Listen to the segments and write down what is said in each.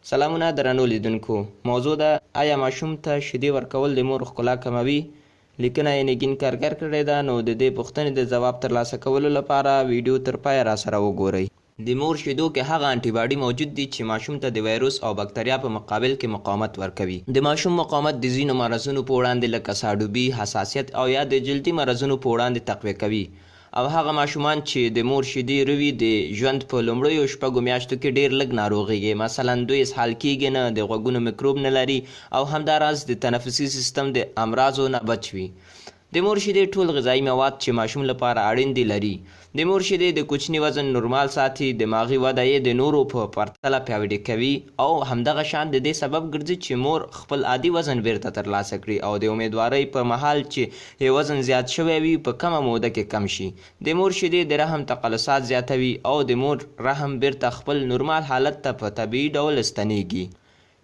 سلامونه درنو لیدونکو. موضوع ده آیا ماشوم ته شیدې ورکول د مور ښکلا کموي؟ لیکنه یې نګین کارګر کړې ده. نو د دې پوښتنې د ځواب ترلاسه کولو لپاره ویډیو تر پایه راسره وګورئ. د مور شیدو کې هغه انټي باډي موجود دي چې ماشوم ته د وایروس او بکتریا په مقابل کې مقاومت ورکوي. د ماشوم مقاومت د ځینو مرضونو په وړاندې لکه ساډوبي، حساسیت او یا د جلدي مرضونو په وړاندې تقویه کوي. او هغه ماشومان چې د مور شیدې روي د ژوند په لومړیو شپږو میاشتو کې ډیر لږ ناروغیږي. مثلا دوی اسهال کیږي نه، د غوږونو میکروب نه لري او همداراز د تنفسي سیستم د امراضو نه بچ وي. د مور شیدې ټول غذایي مواد چې ماشوم لپاره اړین دي لري. د مور شیدې د کوچني وزن نورمال ساتي، دماغي وده یې د نورو په پرتله پیاوړې کوي او همدغه شان د دې سبب ګرځي چې مور خپل عادي وزن بیرته ترلاسه کړي او د امیدوارۍ په مهال چې یې وزن زیات شوی وي په کمه موده کې کم شي. د مور شیدې د رحم تقلصات زیاتوي او د مور رحم بیرته خپل نورمال حالت ته په طبیعي ډول ستنیږي.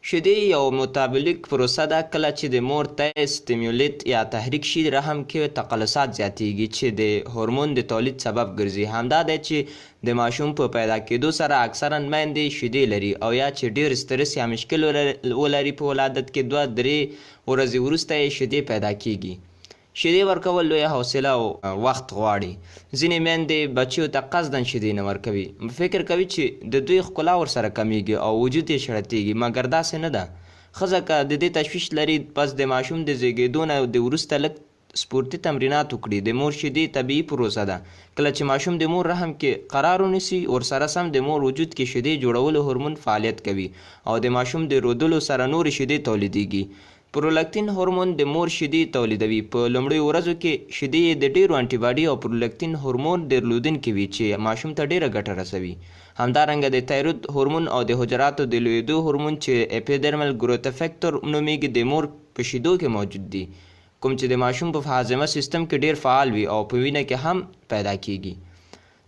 شیدې یو متابلیک پروسه ده. کله چې د مور ته سټیمیولیت یا تحریک شي، رحم کې تقلصات زیاتیږي چې د هورمون د تولید سبب ګرځي. همدا دی چې د ماشوم په پیدا کېدو سره اکثرا میندې شیدې لري او یا چې ډیر استرس یا مشکل ولري په ولادت کې 2-3 ورځې وروسته یې شیدې پیدا کیږي. شیدې ورکول لویه حوصله او وخت غواړي. ځینې میندې بچیو ته قصداً شیدې نه ورکوي، فکر کوي چې د دوی ښکلا ورسره کمیږي او وجود یې شړتیږي، مګر داسې نه ده. ښځه که د دې تشویش لري، پس د ماشوم د زیږېدو نه د وروسته لږ سپورتي تمرینات وکړي. د مور شیدې طبیعي پروسه ده. کله چې ماشوم د مور رحم کې قرار ونیسي، ورسره سم د مور وجود کې شیدې جوړولو هورمون فعالیت کوي او د ماشوم د رودلو سره نورې شیدې تولیدیږي. پرولاکتین هورمون د مور شیدې تولیدوي. په لومړیو ورځو کې شیدې د ډیرو انټي باډي او پرولاکتین هورمون درلودونکي وي چې ماشوم ته ډیره ګټه رسوي. همدارنګه د تایروید هورمون او د حجراتو د لویدو هورمون چې اپیډرمل ګروث فیکټر نومیږي د مور په شیدو کې موجود دي، کوم چې د ماشوم په هاضمه سیستم کې ډیر فعال وي او په وینه کې هم پیدا کیږي.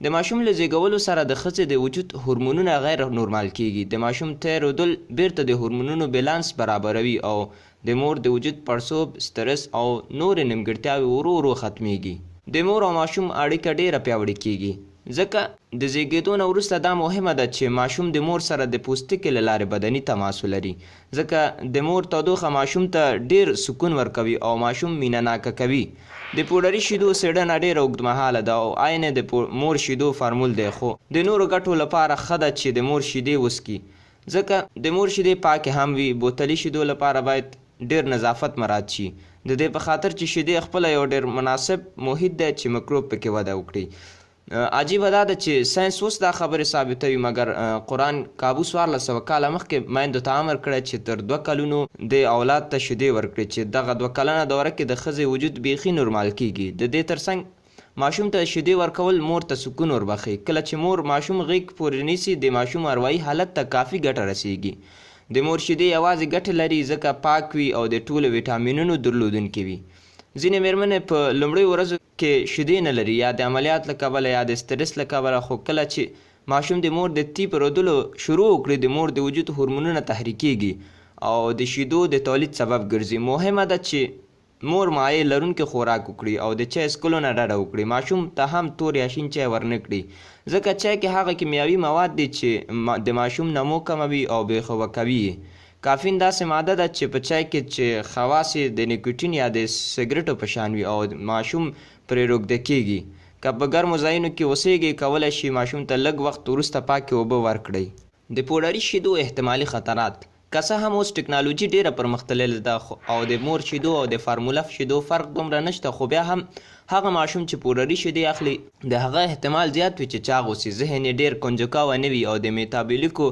د ماشوم له زیږولو سره د ښځې د وجود هورمونونه غیر نورمال کیږي. د ماشوم تی رودل بیرته د هورمونونو بیلانس برابروي او د مور د وجود پړسوب، سترس او نورې نیمګړتیاوې ورو ورو ختمیږي. د مور او ماشوم اړیکه ډیره پیاوړې کیږي، ځکه د زیږېدو نه وروسته دا مهمه ده چې ماشوم د مور سره د پوستکي له لارې بدني تماس ولري، ځکه د مور تودوخه ماشوم ته ډیر سکون ورکوي او ماشوم مینه ناکه کوي. د پوډري شیدو څېړنه ډیره اوږدمهاله ده او عین د مور شیدو فارمول دی، خو د نورو ګټو لپاره ښه ده چې د مور شیدې وڅکي، ځکه د مور شیدې پاکې هم وي. بوتلي شیدو لپاره باید ډیر نظافت مراعات شي، د دې په خاطر چې شیدې خپله یو ډیر مناسب محیط دی چې مکروب پکې وده وکړي. عجیبه دا ده چې ساینس اوس دا خبرې ثابتوي، مګر قرآن کابو 1400 کاله مخکې میندو ته امر کړی چې تر 2 کلونو د اولاد ته شیدې ورکړي، چې دغه 2 کلنه دوره کې د ښځې وجود بیخي نورمال کیږي. د دې ترڅنګ ماشوم ته شیدې ورکول مور ته سکون وربخي. کله چې مور ماشوم غیږ پورې نیسي، د ماشوم اروایي حالت ته کافي ګټه رسیږي. د مور شیدې یوازې ګټې لري ځکه پاک وي او د ټولو ویټامینونو درلودونکي وي. ځینې میرمنې په لومړیو ورځو کې شیدې نه لري، یا د عملیات له کبله یا د سټرس له کبله، خو کله چې ماشوم د مور د تی په رودلو شروع وکړي، د مور د وجود هورمونونه تحریکیږي او د شیدو د تولید سبب ګرځي. مهمه ده چې مور مایع لرونکي خوراک وکړي او د چای څښلو نه ډډه وکړي. ماشوم ته هم تور یا شین چای ورنه کړي، ځکه چای کې هغه کیمیاوي مواد دي چې د ماشوم نمو کموي او بې خوبه کوي. کافین داسې ماده ده چې په چای کې چې خواص یې د نیکوټین یا د سګرټو په شان وي او ماشوم پرې روږده کیږي. که په ګرمو ځایونو کې اوسیږي، کولی شي ماشوم ته لږ وخت وروسته پاکې اوبه ورکړئ. د پوډري شیدو احتمالي خطرات. که څه هم اوس ټکنالوژي ډیره پرمختللې ده او د مور شیدو او د فارموله شیدو فرق دومره نشته، خو بیا هم هغه ماشوم چې پوډري شیدې اخلي، د هغه احتمال زیات وي چې چاغ اوسي، ذهن یې ډیر کنجکاوه نه وي او د میتابولیکو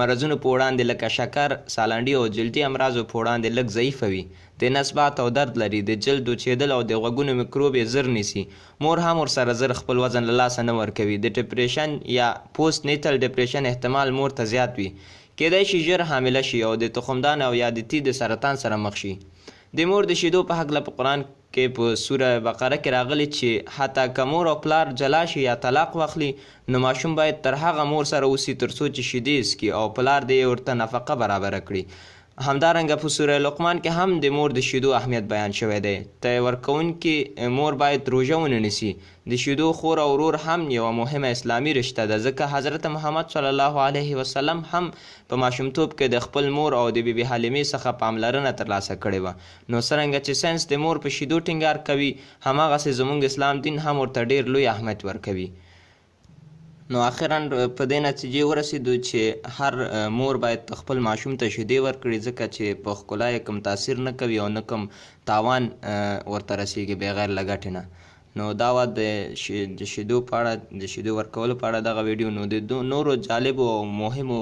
مرضونو په وړاندې لکه شکر، سالنډي او جلدي امراضو په وړاندې لږ ضعیفه وي. د نس بات او درد لري، د جلد وچېدل او د غوږونو میکروب یې زر نیسي. مور هم ورسره زر خپل وزن له لاسه نه ورکوي. د ډپریشن یا پوسټ نیټل ډپریشن احتمال مور ته زیات وي، کېدای شي ژر حامله شي او د تخمدان او یا د تی د سرطان سره مخ شي. د مور د شیدو په هکله په قرآن کې په سوره بقره کې راغلی چې حتی که مور او پلار جلا شي یا طلاق واخلي، نو ماشوم باید تر هغه مور سره اوسي تر څو چې شیدې وڅکي او پلار دې ورته نفقه برابره کړي. همدارنګه په سوره لقمان کې هم د مور د شیدو اهمیت بیان شوی دی. ته ورکوونکې مور باید روژه ونه نیسي. د شیدو خور او ورور هم یوه مهمه اسلامي رشته ده، ځکه حضرت محمد صلی الله علیه وسلم هم په ماشومتوب کې د خپل مور او د بیبي حلیمې څخه پاملرنه ترلاسه کړې وه. نو څرنګه چې ساینس د مور په شیدو ټینګار کوي، هماغسې زموږ اسلام دین هم ورته ډېر لوی اهمیت ورکوي. نو اخیرا په دې نتیجې ورسېدو چې هر مور باید خپل ماشوم ته شیدې ورکړي، ځکه چې په ښکلا یې کوم تاثیر نه کوي او نه کوم تاوان ورته رسیږي بغیر له ګټې نه. نو دا وه د شیدو په اړه، د شیدو ورکولو په اړه دغه ویډیو. نو د نورو جالبو او مهمو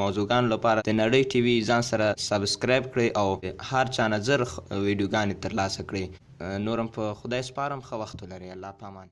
موضوعګانو لپاره د نړۍ ټي وي ځان سره سبسکرایب کړئ او هر چا نه زر ویډیوګانې ترلاسه کړئ. نور هم په خدای سپارم، ښه وخت ولرئ. الله پامان.